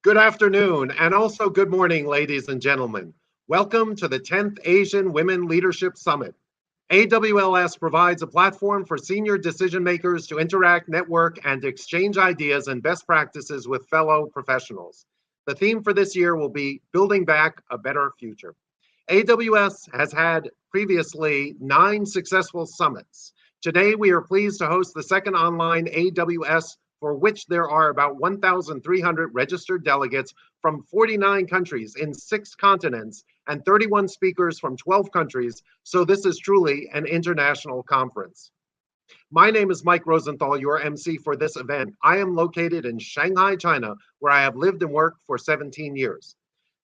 Good afternoon, and also good morning, ladies and gentlemen. Welcome to the 10th Asian Women Leadership Summit. AWLS provides a platform for senior decision makers to interact, network, and exchange ideas and best practices with fellow professionals. The theme for this year will be Building Back a Better Future. AWS has had previously 9 successful summits. Today, we are pleased to host the second online AWS, for which there are about 1,300 registered delegates from 49 countries in 6 continents and 31 speakers from 12 countries, so this is truly an international conference. My name is Mike Rosenthal, your MC for this event. I am located in Shanghai, China, where I have lived and worked for 17 years.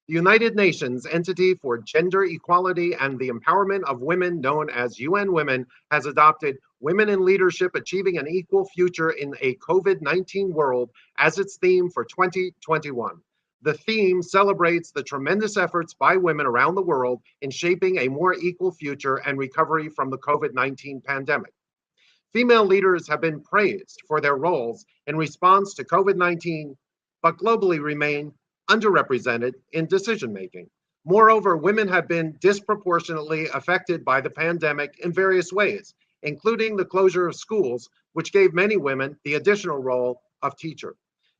The United Nations Entity for Gender Equality and the Empowerment of Women, known as UN Women, has adopted Women in Leadership Achieving an Equal Future in a COVID-19 World as its theme for 2021. The theme celebrates the tremendous efforts by women around the world in shaping a more equal future and recovery from the COVID-19 pandemic. Female leaders have been praised for their roles in response to COVID-19, but globally remain underrepresented in decision-making. Moreover, women have been disproportionately affected by the pandemic in various ways, including the closure of schools, which gave many women the additional role of teacher.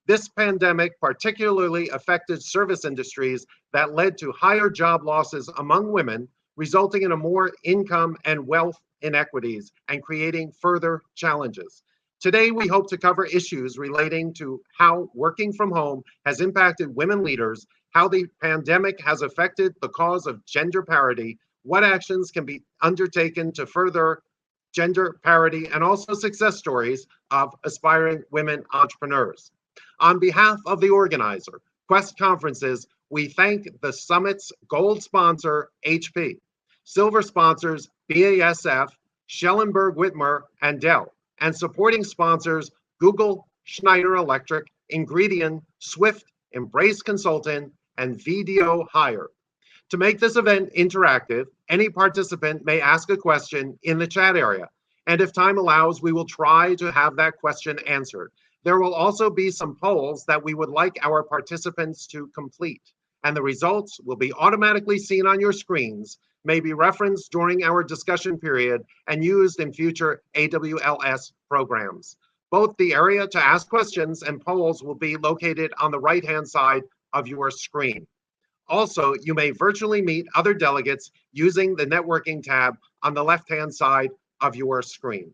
This pandemic particularly affected service industries that led to higher job losses among women, resulting in a more income and wealth inequities and creating further challenges. Today, we hope to cover issues relating to how working from home has impacted women leaders, how the pandemic has affected the cause of gender parity, what actions can be undertaken to further gender parity, and also success stories of aspiring women entrepreneurs. On behalf of the organizer, Quest Conferences, we thank the summit's gold sponsor, HP, silver sponsors, BASF, Schellenberg Whitmer, and Dell, and supporting sponsors Google, Schneider Electric, Ingredion, Swift, Embrace Consultant, and VDO Hire. To make this event interactive, any participant may ask a question in the chat area, and if time allows, we will try to have that question answered. There will also be some polls that we would like our participants to complete, and the results will be automatically seen on your screens, may be referenced during our discussion period, and used in future AWLS programs. Both the area to ask questions and polls will be located on the right-hand side of your screen. Also, you may virtually meet other delegates using the networking tab on the left-hand side of your screen.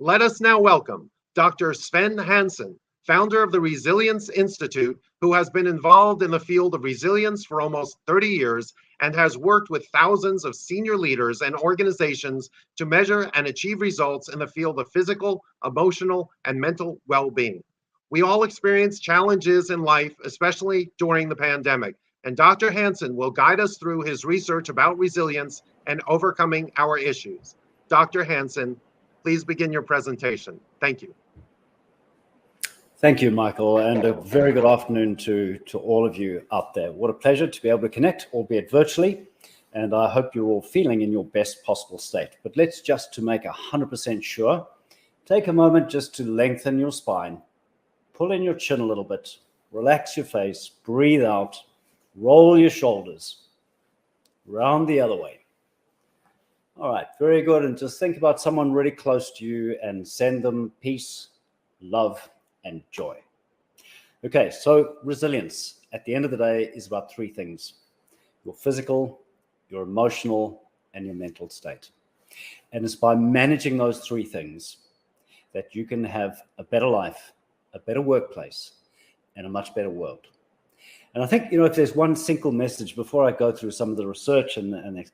Let us now welcome Dr. Sven Hansen, founder of the Resilience Institute, who has been involved in the field of resilience for almost 30 years and has worked with thousands of senior leaders and organizations to measure and achieve results in the field of physical, emotional, and mental well-being. We all experience challenges in life, especially during the pandemic, and Dr. Hansen will guide us through his research about resilience and overcoming our issues. Dr. Hansen, please begin your presentation. Thank you. Thank you, Michael, and a very good afternoon to all of you out there. What a pleasure to be able to connect, albeit virtually, and I hope you're all feeling in your best possible state. But let's just to make 100% sure, take a moment just to lengthen your spine, pull in your chin a little bit, relax your face, breathe out, roll your shoulders, round the other way. All right, very good, and just think about someone really close to you and send them peace, love, and joy. Okay, so resilience at the end of the day is about 3 things: your physical, your emotional, and your mental state. And it's by managing those 3 things that you can have a better life, a better workplace, and a much better world. And I think, if there's one single message before I go through some of the research and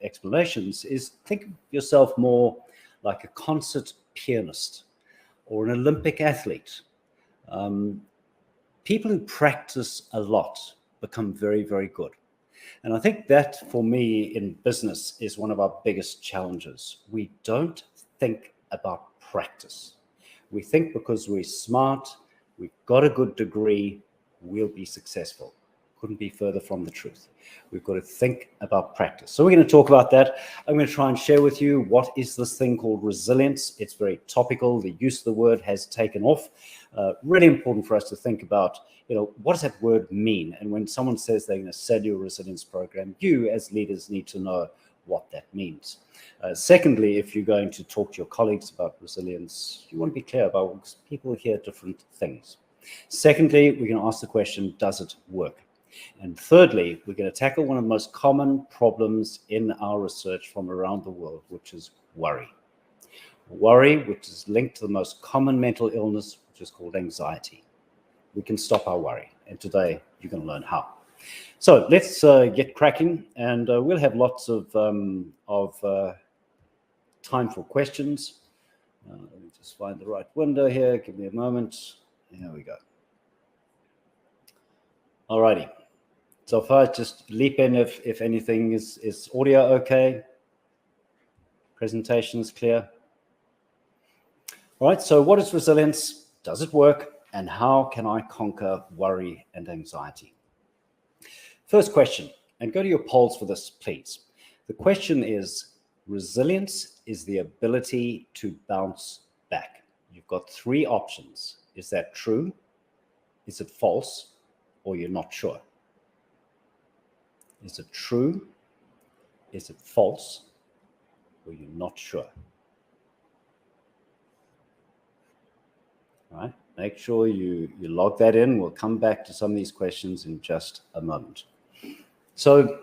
explanations, is think of yourself more like a concert pianist or an Olympic athlete. People who practice a lot become very, very good. And I think that for me in business is one of our biggest challenges. We don't think about practice. We think because we're smart, we've got a good degree, we'll be successful. Couldn't be further from the truth. We've got to think about practice. So we're going to talk about that. I'm going to try and share with you what is this thing called resilience. It's very topical. The use of the word has taken off. Really important for us to think about, what does that word mean? And when someone says they're going to sell you a resilience program, you as leaders need to know what that means. Secondly, if you're going to talk to your colleagues about resilience, you want to be clear about, because people hear different things. Secondly, we're going to ask the question, does it work? And thirdly, we're going to tackle one of the most common problems in our research from around the world, which is worry. Worry, which is linked to the most common mental illness, which is called anxiety. We can stop our worry, and today you're going to learn how. So let's get cracking, and we'll have lots of time for questions. Let me just find the right window here. Give me a moment. Here we go. All righty. So if I just leap in, if anything is audio okay? Presentation is clear? All right, so what is resilience? Does it work? And how can I conquer worry and anxiety? First question, and go to your polls for this, please. The question is, resilience is the ability to bounce back. You've got three options. Is that true? Is it false? Or you're not sure? Is it true? Is it false? Or you're not sure? All right, make sure you log that in. We'll come back to some of these questions in just a moment. So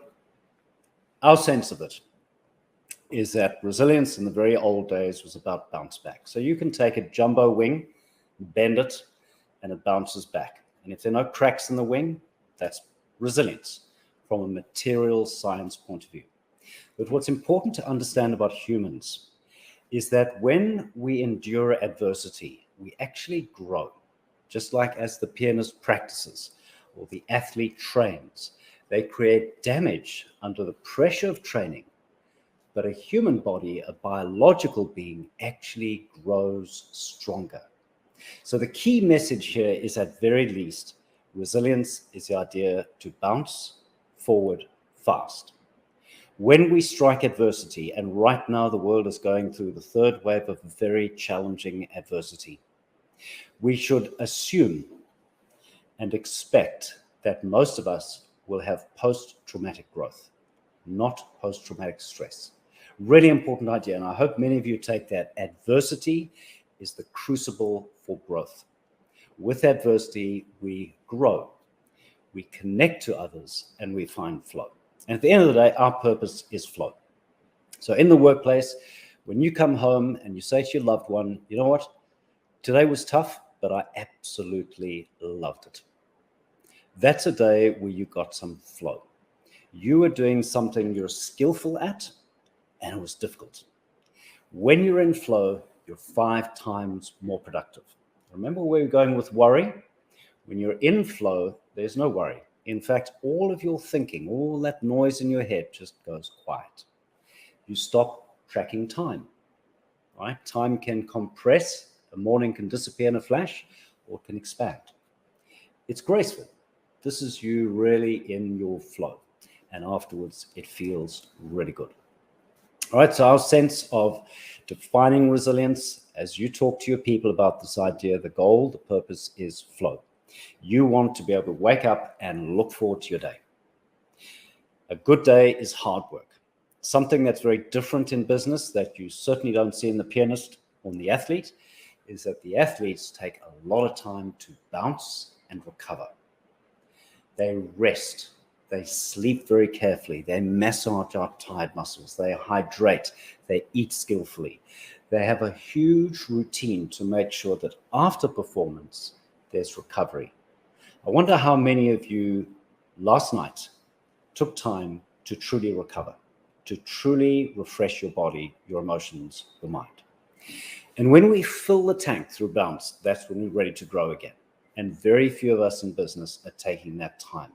our sense of it is that resilience in the very old days was about bounce back. So you can take a jumbo wing, bend it, and it bounces back. And if there are no cracks in the wing, that's resilience from a material science point of view. But what's important to understand about humans is that when we endure adversity, we actually grow, just like as the pianist practices or the athlete trains. They create damage under the pressure of training, but a human body, a biological being, actually grows stronger. So the key message here is, at very least, resilience is the idea to bounce forward fast. When we strike adversity, and right now the world is going through the third wave of very challenging adversity, we should assume and expect that most of us will have post-traumatic growth, not post-traumatic stress. Really important idea, and I hope many of you take that. Adversity is the crucible for growth. With adversity, we grow, we connect to others, and we find flow. And at the end of the day, our purpose is flow. So in the workplace, when you come home and you say to your loved one, you know what, today was tough, but I absolutely loved it. That's a day where you got some flow. You were doing something you're skillful at, and it was difficult. When you're in flow, you're 5 times more productive. Remember where we're going with worry? When you're in flow, there's no worry. In fact, all of your thinking, all that noise in your head just goes quiet. You stop tracking time, right? Time can compress. A morning can disappear in a flash, or it can expand. It's graceful. This is you really in your flow. And afterwards, it feels really good. All right, so our sense of defining resilience, as you talk to your people about this idea, the goal, the purpose is flow. You want to be able to wake up and look forward to your day. A good day is hard work. Something that's very different in business that you certainly don't see in the pianist or in the athlete is that the athletes take a lot of time to bounce and recover. They rest. They sleep very carefully. They massage our tired muscles. They hydrate. They eat skillfully. They have a huge routine to make sure that after performance, there's recovery. I wonder how many of you last night took time to truly recover, to truly refresh your body, your emotions, your mind. And when we fill the tank through bounce, that's when we're ready to grow again. And very few of us in business are taking that time.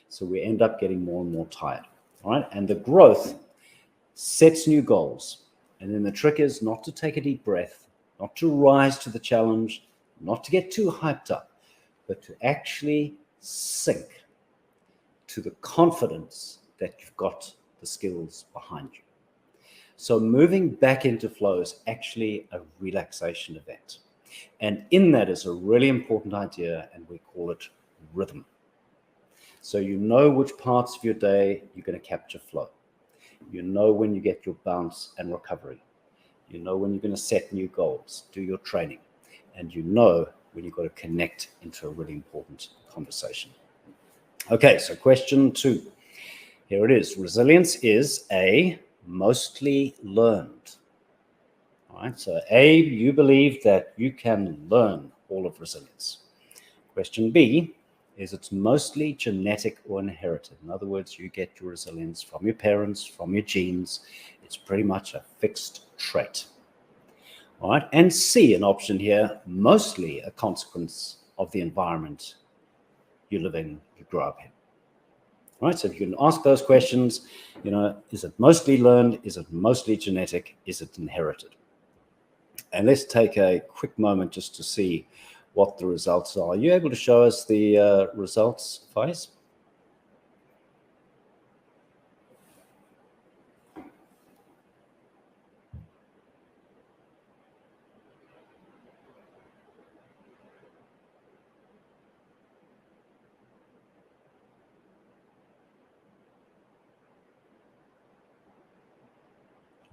So we end up getting more and more tired. All right. And the growth sets new goals. And then the trick is not to take a deep breath, not to rise to the challenge, not to get too hyped up, but to actually sink to the confidence that you've got the skills behind you. So moving back into flow is actually a relaxation event. And in that is a really important idea, and we call it rhythm. So you know which parts of your day you're going to capture flow. You know when you get your bounce and recovery. You know when you're going to set new goals, do your training. And you know when you've got to connect into a really important conversation. Okay, so question 2. Here it is. Resilience is A, mostly learned. All right, so A, you believe that you can learn all of resilience. Question B, is it's mostly genetic or inherited. In other words, you get your resilience from your parents, from your genes. It's pretty much a fixed trait. All right, and C, an option here, mostly a consequence of the environment you live in, you grow up in. All right, so if you can ask those questions, is it mostly learned? Is it mostly genetic? Is it inherited? And let's take a quick moment just to see what the results are. Are you able to show us the results, Faiz?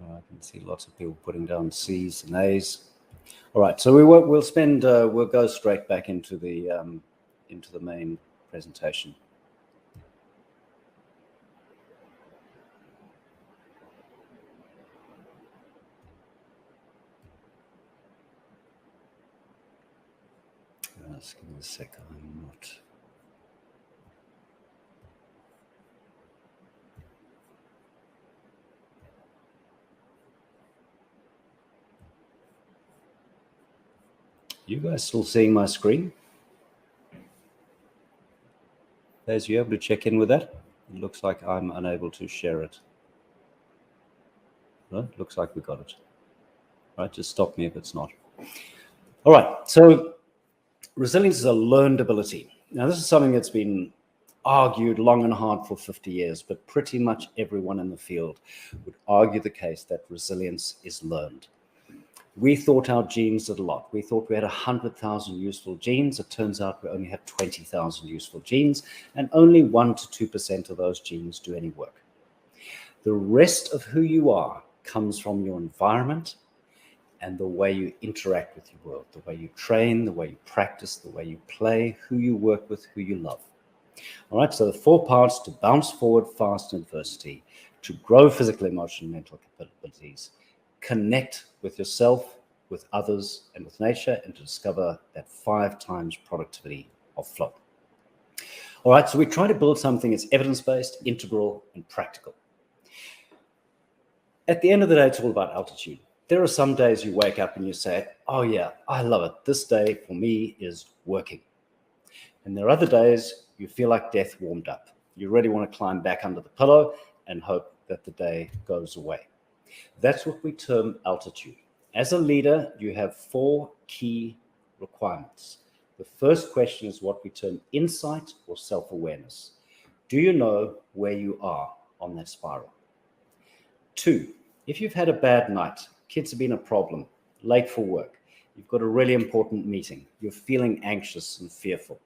I can see lots of people putting down C's and A's. All right, so we'll go straight back into the main presentation. Just give me a sec. I'm not. You guys still seeing my screen? Are you able to check in with that? It looks like I'm unable to share it. No, it looks like we got it. All right, just stop me if it's not. All right, so resilience is a learned ability. Now, this is something that's been argued long and hard for 50 years, but pretty much everyone in the field would argue the case that resilience is learned. We thought our genes did a lot. We thought we had 100,000 useful genes. It turns out we only have 20,000 useful genes, and only 1 to 2% of those genes do any work. The rest of who you are comes from your environment and the way you interact with your world, the way you train, the way you practice, the way you play, who you work with, who you love. All right, so the 4 parts to bounce forward fast in adversity, to grow physical, emotional, mental capabilities, connect with yourself, with others, and with nature, and to discover that 5 times productivity of flow. All right, so we try to build something that's evidence-based, integral, and practical. At the end of the day, it's all about altitude. There are some days you wake up and you say, oh yeah, I love it. This day for me is working. And there are other days you feel like death warmed up. You really want to climb back under the pillow and hope that the day goes away. That's what we term altitude. As a leader, you have 4 key requirements. The first question is what we term insight or self-awareness. Do you know where you are on that spiral? 2, if you've had a bad night, kids have been a problem, late for work, you've got a really important meeting, you're feeling anxious and fearful.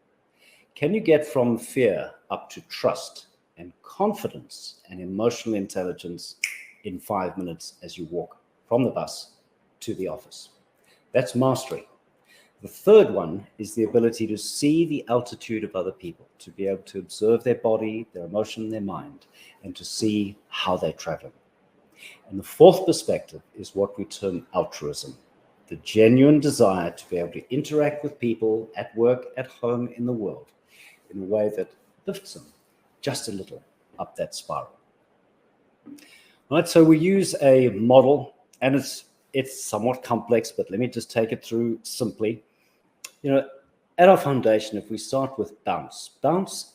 Can you get from fear up to trust and confidence and emotional intelligence in 5 minutes as you walk from the bus to the office? That's mastery. The third one is the ability to see the altitude of other people, to be able to observe their body, their emotion, their mind, and to see how they're traveling. And the fourth perspective is what we term altruism, the genuine desire to be able to interact with people at work, at home, in the world, in a way that lifts them just a little up that spiral. All right, so we use a model, and it's somewhat complex, but let me just take it through simply. At our foundation, if we start with bounce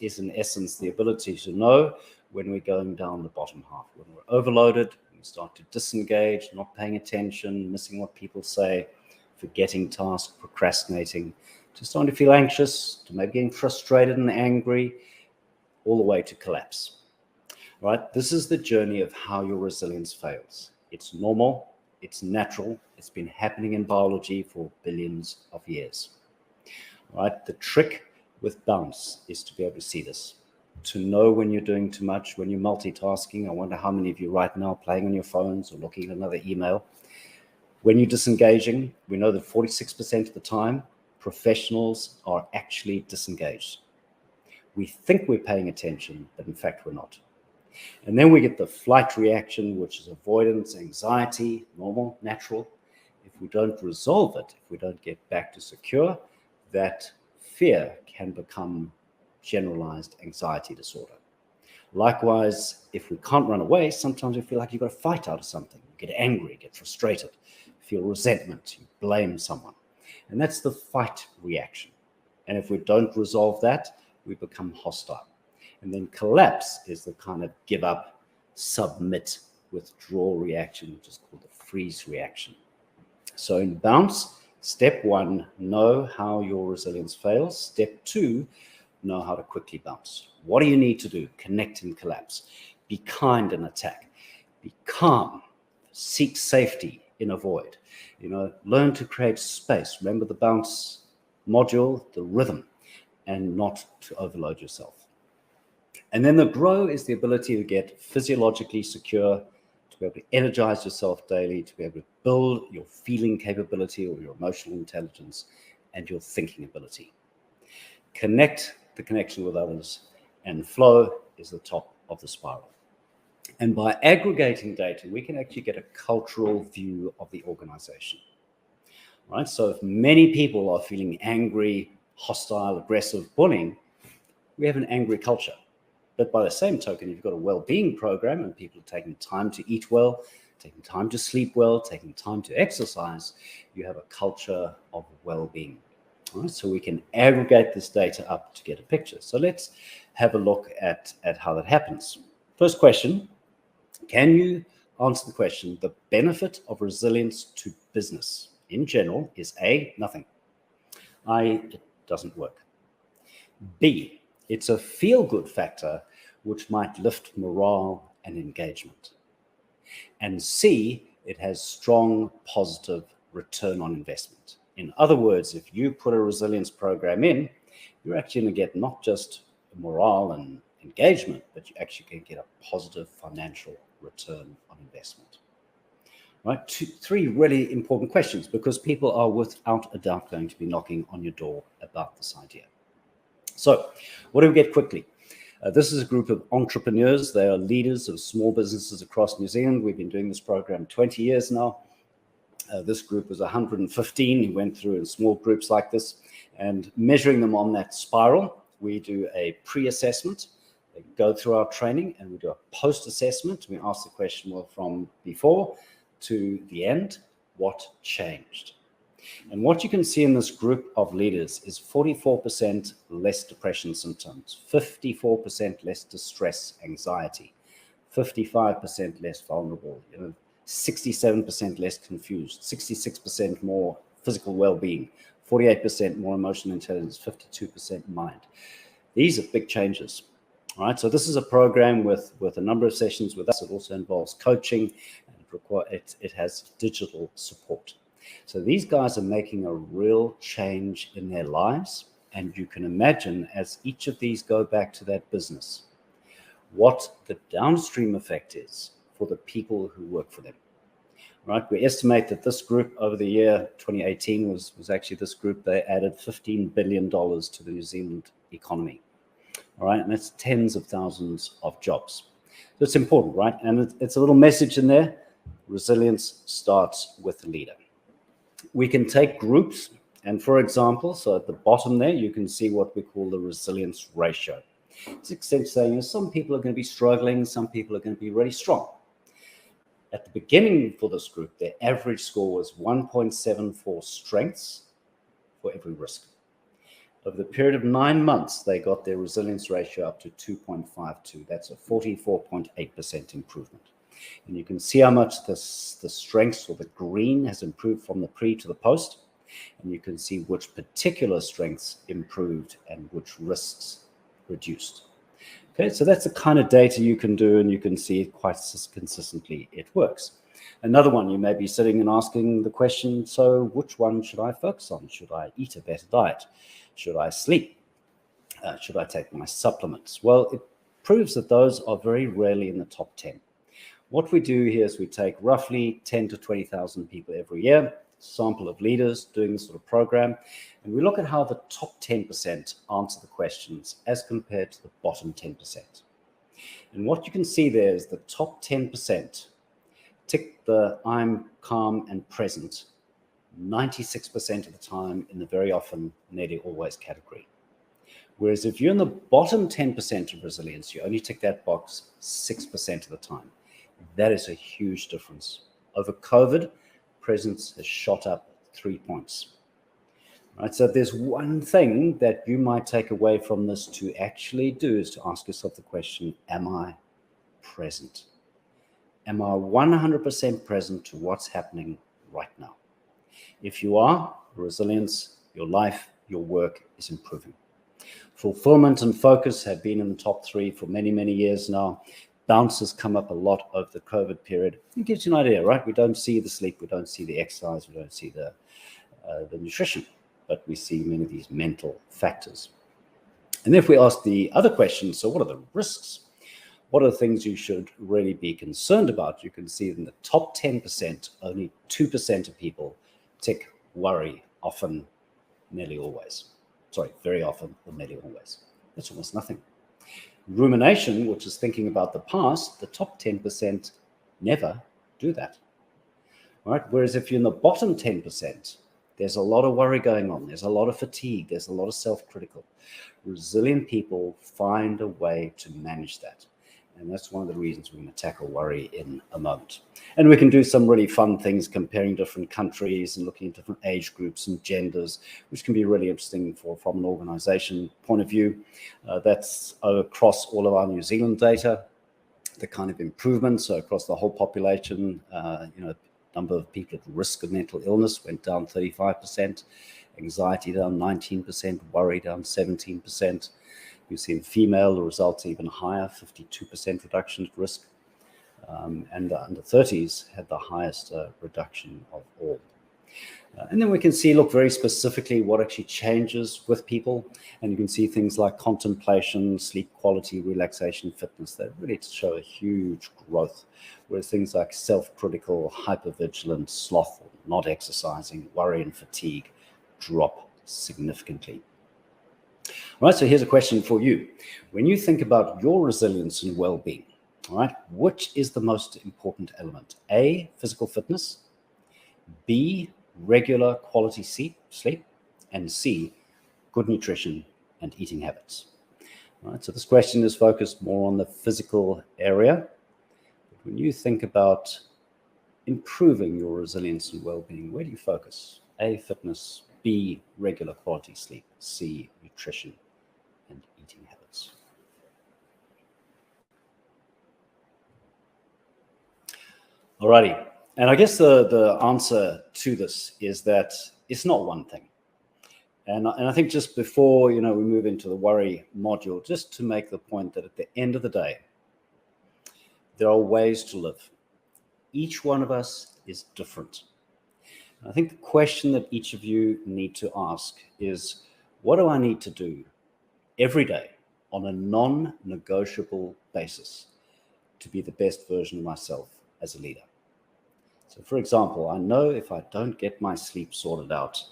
is in essence the ability to know when we're going down the bottom half, when we're overloaded, we start to disengage, not paying attention, missing what people say, forgetting tasks, procrastinating, to starting to feel anxious, to maybe getting frustrated and angry, all the way to collapse. Right? This is the journey of how your resilience fails. It's normal, It's natural. It's been happening in biology for billions of years. All right? The trick with bounce is to be able to see this, to know when you're doing too much, when you're multitasking. I wonder how many of you right now are playing on your phones or looking at another email. When you're disengaging, we know that 46% of the time, professionals are actually disengaged. We think we're paying attention, but in fact, we're not. And then we get the flight reaction, which is avoidance, anxiety, normal, natural. If we don't resolve it, if we don't get back to secure, that fear can become generalized anxiety disorder. Likewise, if we can't run away, sometimes we feel like you've got to fight out of something. You get angry, get frustrated, feel resentment, you blame someone. And that's the fight reaction. And if we don't resolve that, we become hostile. And then collapse is the kind of give up, submit, withdraw reaction, which is called the freeze reaction. So in bounce, step 1, know how your resilience fails. Step 2, know how to quickly bounce. What do you need to do? Connect and collapse. Be kind in attack. Be calm. Seek safety in avoid. Learn to create space. Remember the bounce module, the rhythm, and not to overload yourself. And then the grow is the ability to get physiologically secure, to be able to energize yourself daily, to be able to build your feeling capability or your emotional intelligence and your thinking ability. Connect the connection with others, and flow is the top of the spiral. And by aggregating data, we can actually get a cultural view of the organization. Right? So if many people are feeling angry, hostile, aggressive, bullying, we have an angry culture. But by the same token, if you've got a well-being program and people are taking time to eat well, taking time to sleep well, taking time to exercise, you have a culture of well-being. Right? So we can aggregate this data up to get a picture. So let's have a look at how that happens. First question, can you answer the question, the benefit of resilience to business in general is A, nothing. It doesn't work. B, it's a feel-good factor which might lift morale and engagement. And C, it has strong positive return on investment. In other words, if you put a resilience program in, you're actually going to get not just morale and engagement, but you actually can get a positive financial return on investment. Right? 3 really important questions, because people are without a doubt going to be knocking on your door about this idea. So what do we get quickly? This is a group of entrepreneurs. They are leaders of small businesses across New Zealand. We've been doing this program 20 years now. This group was 115 who went through in small groups like this, and measuring them on that spiral, we do a pre-assessment. They go through our training, and we do a post-assessment. We ask the question, well, from before to the end, what changed? And what you can see in this group of leaders is 44% less depression symptoms, 54% less distress, anxiety, 55% less vulnerable, 67% less confused, 66% more physical well-being, 48% more emotional intelligence, 52% mind. These are big changes. All right, so this is a program with a number of sessions with us. It also involves coaching, and it has digital support. So these guys are making a real change in their lives, and you can imagine as each of these go back to that business, what the downstream effect is for the people who work for them. Right? We estimate that this group over the year 2018 was actually this group, they added $15 billion to the New Zealand economy. All right, and that's tens of thousands of jobs. So it's important, right? And it's a little message in there. Resilience starts with the leader. We can take groups, and for example, so at the bottom there, you can see what we call the resilience ratio. It's essentially saying some people are going to be struggling, some people are going to be really strong. At the beginning for this group, their average score was 1.74 strengths for every risk. Over the period of 9 months, they got their resilience ratio up to 2.52. That's a 44.8% improvement. And you can see how much the strengths, or the green, has improved from the pre to the post. And you can see which particular strengths improved and which risks reduced. Okay, so that's the kind of data you can do, and you can see it quite consistently. It works. Another one, you may be sitting and asking the question, so which one should I focus on? Should I eat a better diet? Should I sleep? Should I take my supplements? Well, it proves that those are very rarely in the top 10. What we do here is we take roughly 10 to 20,000 people every year, sample of leaders doing this sort of program, and we look at how the top 10% answer the questions as compared to the bottom 10%. And what you can see there is the top 10% tick the I'm calm and present 96% of the time in the very often, nearly always category. Whereas if you're in the bottom 10% of resilience, you only tick that box 6% of the time. That is a huge difference. Over COVID, presence has shot up 3 points. Right, so there's one thing that you might take away from this to actually do is to ask yourself the question, am I present? Am I 100% present to what's happening right now? If you are, resilience, your life, your work is improving. Fulfillment and focus have been in the top 3 for many, many years now. Bounce has come up a lot over the COVID period. It gives you an idea, right? We don't see the sleep, we don't see the exercise, we don't see the nutrition, but we see many of these mental factors. And if we ask the other question, so what are the risks? What are the things you should really be concerned about? You can see in the top 10%, only 2% of people tick worry, often, nearly always. Sorry, very often or nearly always. That's almost nothing. Rumination, which is thinking about the past, the top 10% never do that. Right? Whereas if you're in the bottom 10%, there's a lot of worry going on. There's a lot of fatigue. There's a lot of self-critical. Resilient people find a way to manage that. And that's one of the reasons we're going to tackle worry in a moment. And we can do some really fun things comparing different countries and looking at different age groups and genders, which can be really interesting from an organization point of view. That's across all of our New Zealand data, the kind of improvements. So across the whole population, number of people at risk of mental illness went down 35%, anxiety down 19%, worry down 17%. We've seen female results even higher, 52% reduction at risk. And the under 30s had the highest reduction of all. And then we can see, look very specifically what actually changes with people. And you can see things like contemplation, sleep quality, relaxation, fitness that really show a huge growth. Whereas things like self-critical, hypervigilant, slothful, not exercising, worry and fatigue drop significantly. All right, so here's a question for you. When you think about your resilience and well-being, all right, which is the most important element? A, physical fitness, B, regular quality sleep, and C, good nutrition and eating habits. All right, so this question is focused more on the physical area. But when you think about improving your resilience and well-being, where do you focus? A, fitness, B, regular quality sleep, C, nutrition and eating habits. Alrighty, and I guess the answer to this is that it's not one thing. And I think just before we move into the worry module, just to make the point that at the end of the day, there are ways to live. Each one of us is different. I think the question that each of you need to ask is, what do I need to do every day on a non-negotiable basis to be the best version of myself as a leader? So for example, I know if I don't get my sleep sorted out,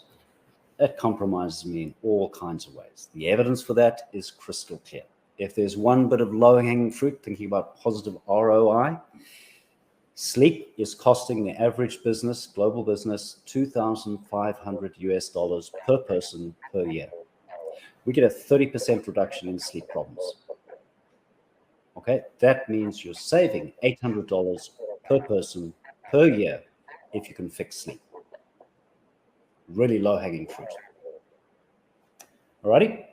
it compromises me in all kinds of ways. The evidence for that is crystal clear. If there's one bit of low-hanging fruit, thinking about positive ROI, sleep is costing the average business, global business, $2,500 per person per year. We get a 30% reduction in sleep problems. Okay, that means you're saving $800 per person per year if you can fix sleep. Really low-hanging fruit. Alrighty.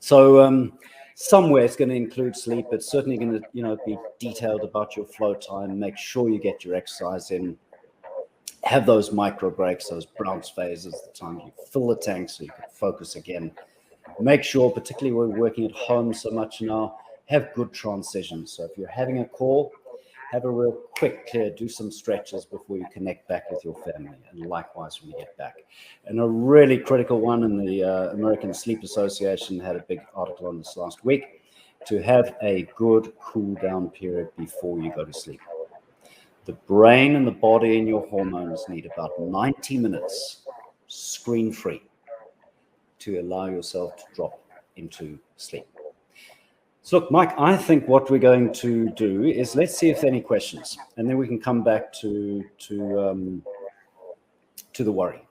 So somewhere it's going to include sleep. It's certainly going to be detailed about your flow time. Make sure you get your exercise in. Have those micro breaks, those bounce phases, the time you fill the tank so you can focus again. Make sure, particularly when we're working at home so much now, have good transitions. So if you're having a call, have a real quick clear, do some stretches before you connect back with your family, and likewise when you get back. And a really critical one, and the American Sleep Association had a big article on this last week, to have a good cool down period before you go to sleep. The brain and the body and your hormones need about 90 minutes screen-free to allow yourself to drop into sleep. So look, Mike, I think what we're going to do is let's see if there are any questions, and then we can come back to the worry.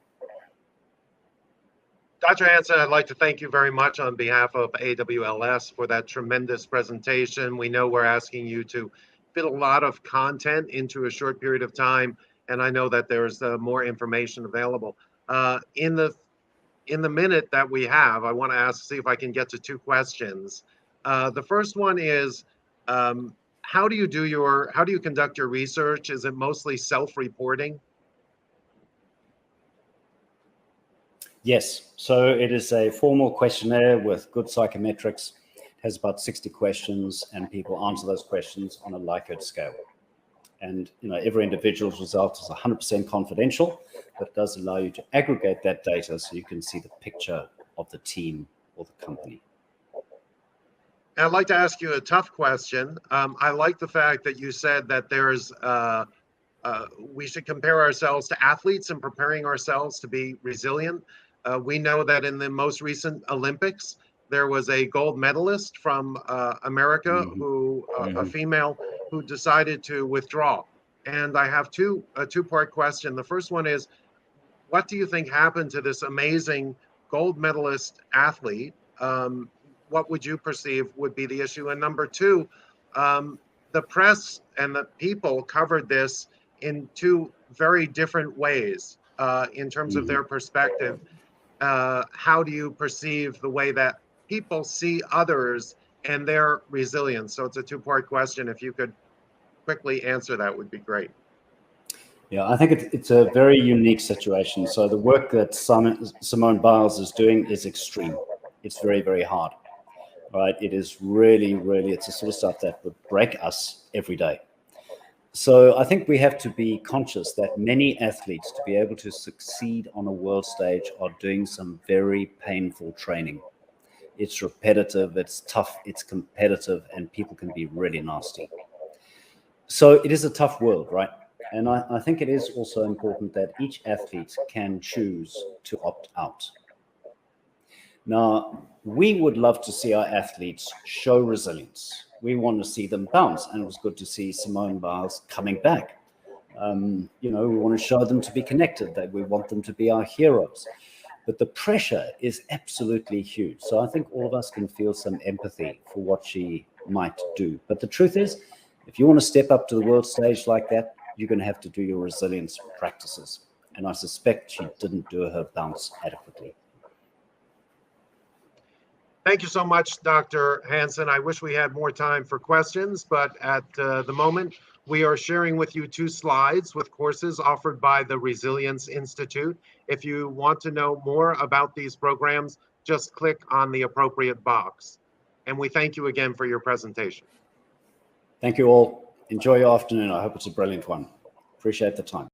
Dr. Hansen, I'd like to thank you very much on behalf of AWLS for that tremendous presentation. We know we're asking you to fit a lot of content into a short period of time, and I know that there's more information available. In the minute that we have, I want to see if I can get to two questions. The first one is, how do you conduct your research? Is it mostly self-reporting? Yes, so it is a formal questionnaire with good psychometrics. It has about 60 questions, and people answer those questions on a Likert scale. And every individual's result is 100% confidential, but it does allow you to aggregate that data so you can see the picture of the team or the company. I'd like to ask you a tough question. I like the fact that you said that there's we should compare ourselves to athletes and preparing ourselves to be resilient. We know that in the most recent Olympics, there was a gold medalist from America, who a female, who decided to withdraw. And I have a two-part question. The first one is, what do you think happened to this amazing gold medalist athlete? What would you perceive would be the issue? And number two, the press and the people covered this in two very different ways in terms of their perspective. How do you perceive the way that people see others and their resilience? So it's a two-part question. If you could quickly answer that, would be great. Yeah, I think it's a very unique situation. So the work that Simone Biles is doing is extreme. It's very, very hard. Right? It is really, really, it's the sort of stuff that would break us every day. So I think we have to be conscious that many athletes, to be able to succeed on a world stage, are doing some very painful training. It's repetitive, it's tough, it's competitive, and people can be really nasty. So it is a tough world, right? And I think it is also important that each athlete can choose to opt out. Now, we would love to see our athletes show resilience. We want to see them bounce, and it was good to see Simone Biles coming back. We want to show them to be connected, that we want them to be our heroes. But the pressure is absolutely huge. So I think all of us can feel some empathy for what she might do. But the truth is, if you want to step up to the world stage like that, you're going to have to do your resilience practices. And I suspect she didn't do her bounce adequately. Thank you so much, Dr. Hansen. I wish we had more time for questions, but at the moment, we are sharing with you two slides with courses offered by the Resilience Institute. If you want to know more about these programs, just click on the appropriate box. And we thank you again for your presentation. Thank you all. Enjoy your afternoon. I hope it's a brilliant one. Appreciate the time.